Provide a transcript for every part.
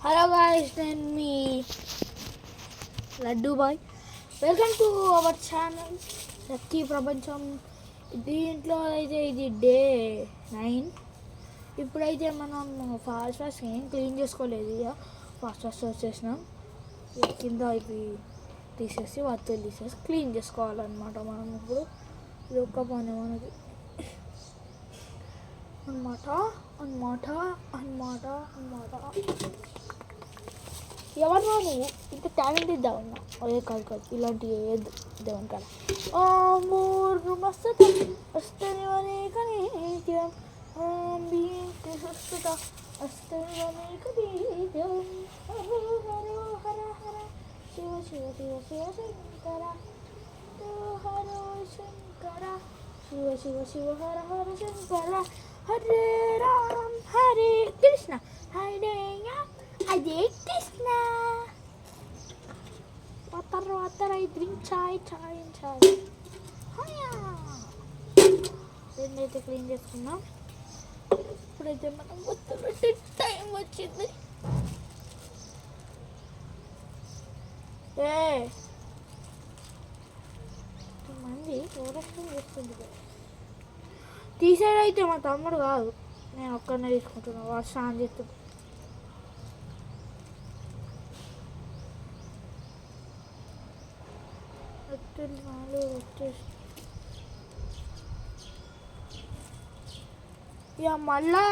Hello guys, నేను మీ laddu boy. Welcome to our channel lucky Prapancham. దీంట్లో అయితే ఇది డే 9. ఇప్పుడైతే మనం ఫాస్ట్ ఏం క్లీన్ చేసుకోలేదు. ఇక ఫాస్ట్ వచ్చేసినాం. కింద ఇవి తీసేసి వత్తులు తీసేసి క్లీన్ చేసుకోవాలన్నమాట. మనం ఇప్పుడు ఇది ఒక్క పని మనకి అన్నమాట. ఎవరు నువ్వు ఇంత టాలెంట్ ఇద్దామన్నా? అదే కాదు ఇలాంటివి ఏది దేవుని కాడ మూడు మస్తు వస్తుంది కానీ వస్తుందా వస్తుంది Hara Hara Shiva Shiva Shiva Shiva Shankara Hara Shankara Shiva Shiva Shiva Hara Hara Shankara Hare Ram Hare Krishna Hare Hare Krishna. Water I drink chai. రెండైతే క్లీన్ చేసుకున్నాం. ఇప్పుడైతే మనం మొత్తం పెట్టే టైం వచ్చింది. మంది ఓరక్షణ చేస్తుంది. తీసేదైతే మా తమ్ముడు కాదు, నేను ఒక్కడనే తీసుకుంటున్నా. వాడు స్నానం చేస్తుంది. ఇక మళ్ళా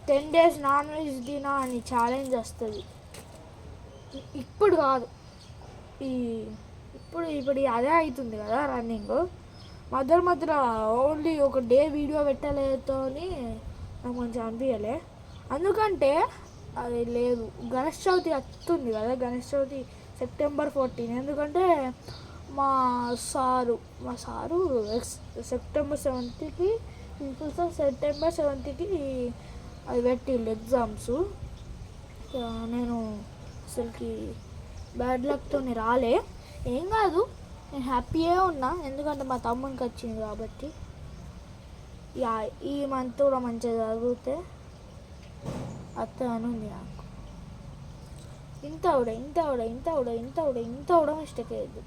10 days నాన్ వెజ్ తినా అని ఛాలెంజ్ వస్తుంది. ఇప్పుడు కాదు, ఇప్పుడు అదే అవుతుంది కదా రన్నింగ్. మధ్యలో ఓన్లీ ఒక డే వీడియో పెట్టలేదో అని నాకు కొంచెం అనిపించలే. ఎందుకంటే అది లేదు, గణేష్ చవితి వస్తుంది కదా. గణేష్ చవితి September 14. ఎందుకంటే మా సారు September 7కి September 7కి అది పెట్టిండు ఎగ్జామ్స్. నేను అసలుకి బ్యాడ్ లక్తో రాలే. ఏం కాదు, నేను హ్యాపీయే ఉన్నా. ఎందుకంటే మా తమ్మునికి వచ్చింది కాబట్టి. ఈ మంత్ కూడా మంచిగా చదివితే అత్త అని ఉంది నాకు. ఇంత కూడా మిస్టేక్ అయ్యద్దు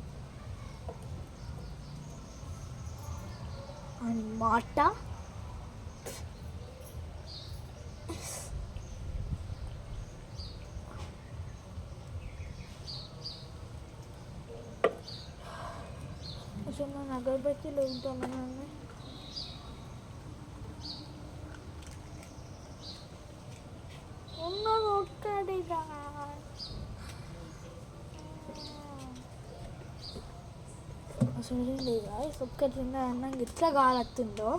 అన్నమాట. అసలు మన అగరబత్తీలు ఉంటామని ఉన్నాయి. ఉన్నది ఒక్కటిగా. అసలు ఒక్కటి అన్నా ఇట్లా కాలత్తుందో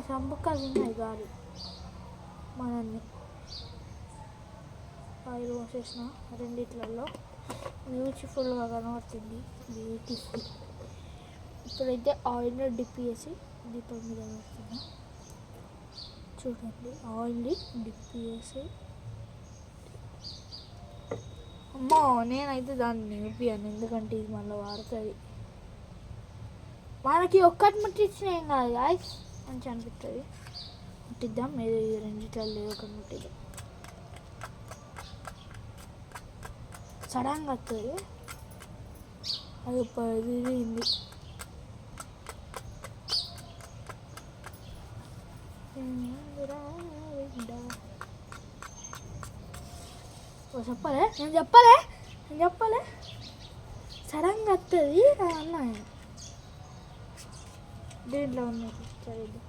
సంబుక్కలు ఉన్నాయి గాలి. మనల్ని ఆయిల్ పోసేసిన రెండిట్లలో బ్యూటిఫుల్గా కనబడుతుంది. బ్యూటిఫుల్. ఇప్పుడైతే ఆయిల్ డిప్ చేసి దీపం మీద పెడుతున్నా. చూడండి, ఆయిల్ డిప్ చేసి. అమ్మో, నేనైతే దాన్ని నింపాను ఎందుకంటే ఇది మళ్ళీ వాడుతుంది. మనకి ఒక్కటి ముట్టించిన ఏం కాదు గాయ్స్, మంచి అనిపిస్తుంది. ముట్టిద్దాం, మీరు రెండిట్లలో ఒకటి ముట్టిద్దాం. సడన్గా వస్తుంది. అది పదింది. నేను చెప్పలే సడన్గా వస్తుంది అన్న. దీంట్లో ఉన్నది చదివిద్దాం.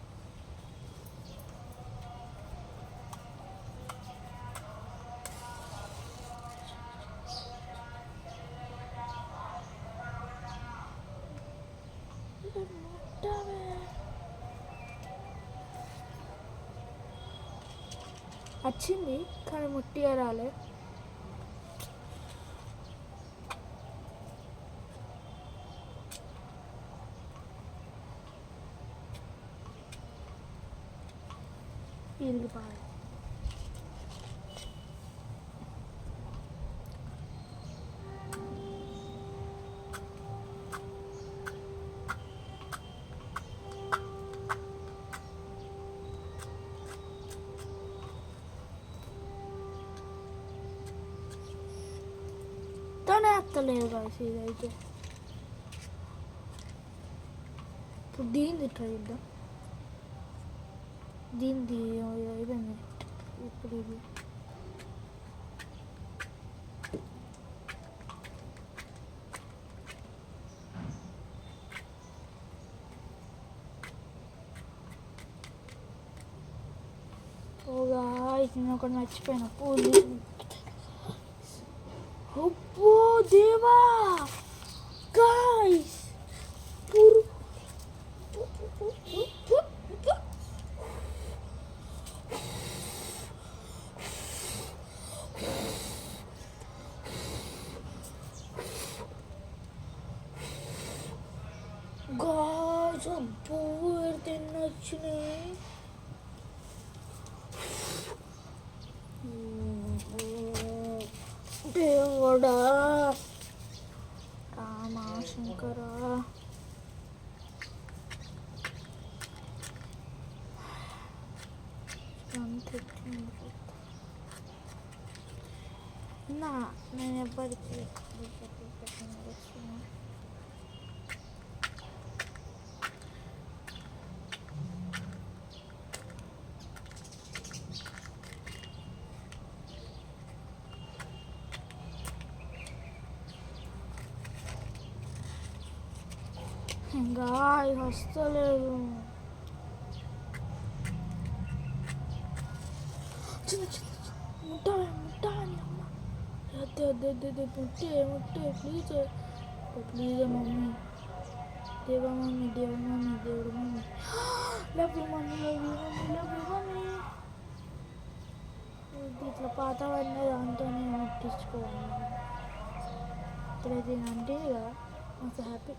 వచ్చింది కానీ ముట్టిగా రాలే. ఇరిగిపోయి వీడియోనే వస్తలేదు కాదు ఇదైతే. ఇప్పుడు దీన్ని ట్రై చేద్దాం. దీనిది అయిపోయింది. ఇప్పుడు ఇది నేను ఒకటి మర్చిపోయినా. పూలు అబ్బో దేవా గాయ్స్, గాయ్స్ అబ్బో తినొచ్చినాయి. దేవుడా రామా శంకరా, నేను ఎప్పటికీ ఇంకా వస్తలేదు. చిన్న చిన్న ముట్టాలి ముట్టాలి అమ్మ, అదే అదే అదే ముట్టే ముట్టే ప్లీజ్ ప్లీజ్ మమ్మీ, దేవ మమ్మీ, దేవ మమ్మీ, దేవుడు mummy, love you mummy, love you mummy, love you mummy. ఇట్లా పాతవన్నీ దాంతోనే ముట్టించుకోవాలి. ఇప్పుడైతే అంటే కదా మస్తు హ్యాపీ.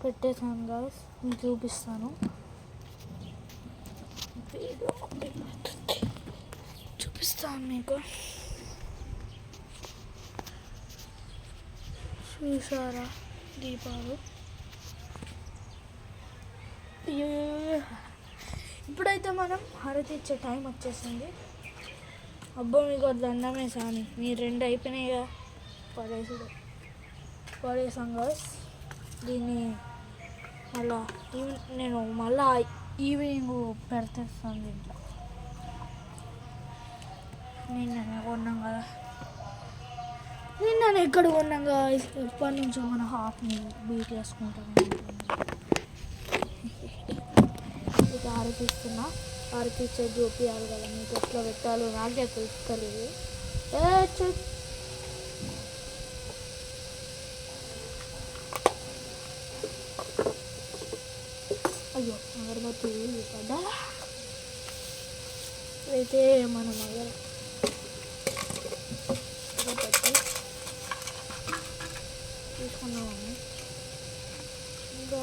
పెట్టేసాను గాయ్స్, మీకు చూపిస్తాను. మీకు చూసారా దీపాలు. ఇప్పుడైతే మనం హారతి ఇచ్చే టైం వచ్చేసింది. అబ్బో మీకు దండమే సామి, మీరు 2 అయిపోయినాయిగా, పడేసాం గాయ్స్. దీన్ని మళ్ళా నేను మళ్ళా ఈవినింగ్ పెడతాను దీంట్లో. నిన్ననే కొన్నాం కదా, నిన్ననే ఎక్కడ కొన్నాం కదా, ఎప్పటి నుంచో మన హాఫ్ని బీట్ చేసుకుంటాం. ఇది ఆరపిస్తున్నా, ఆరపిచ్చే చూపియాలి కదా మీకు, ఎట్లా పెట్టాలో నాకే తెలుస్తలేదు. అయ్యో అగరబత్తి పడ్డా. అయితే మనం అగరబత్తి తీసుకున్నామని ఇంకా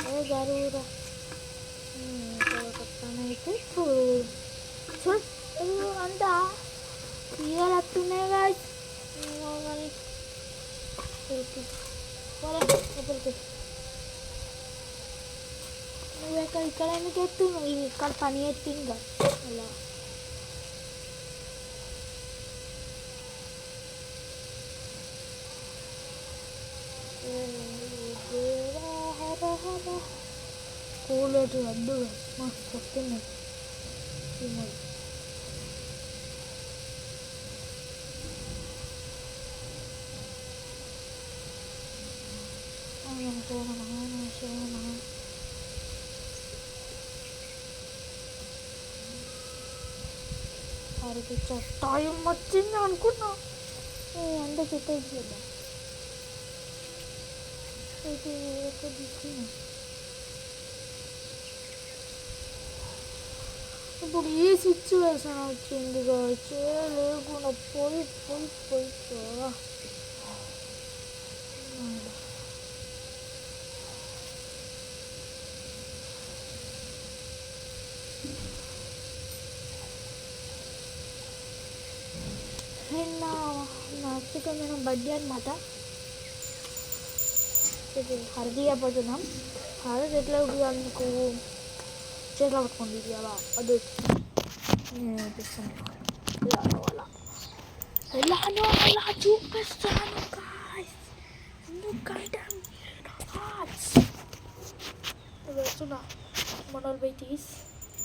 అదే జరుగురా కొత్తనైతే అంతా ఇయర్ వస్తున్నాయి కాదు. నువ్వు ఇక్కడ ఎందుకు ఎత్తున్నావు, ఇక్కడ పని ఎత్తింది కదా అలా. కూలెట్ వద్దు మస్తు వస్తున్నాయి. అరటి టైం వచ్చింది అనుకున్నా, ఎంత చెప్పేసి అయితే ఎక్కడ తీసుకున్నా ఇప్పుడు ఈ సిచ్యువేషన్ వచ్చింది కావచ్చు లేకుండా పోయి పోయి పోయితో నిన్న నా అత్తికమైన బర్త్డే అనమాట. హరది అయిపోతున్నాం. హరది ఎట్లా అందుకు చేతిలో పట్టుకోండి ఇది అలా అది నేను చూపిస్తాను ఎలా చూపిస్తాను ఎందుకంటే వేస్తున్నా మనోల్ బై తీస్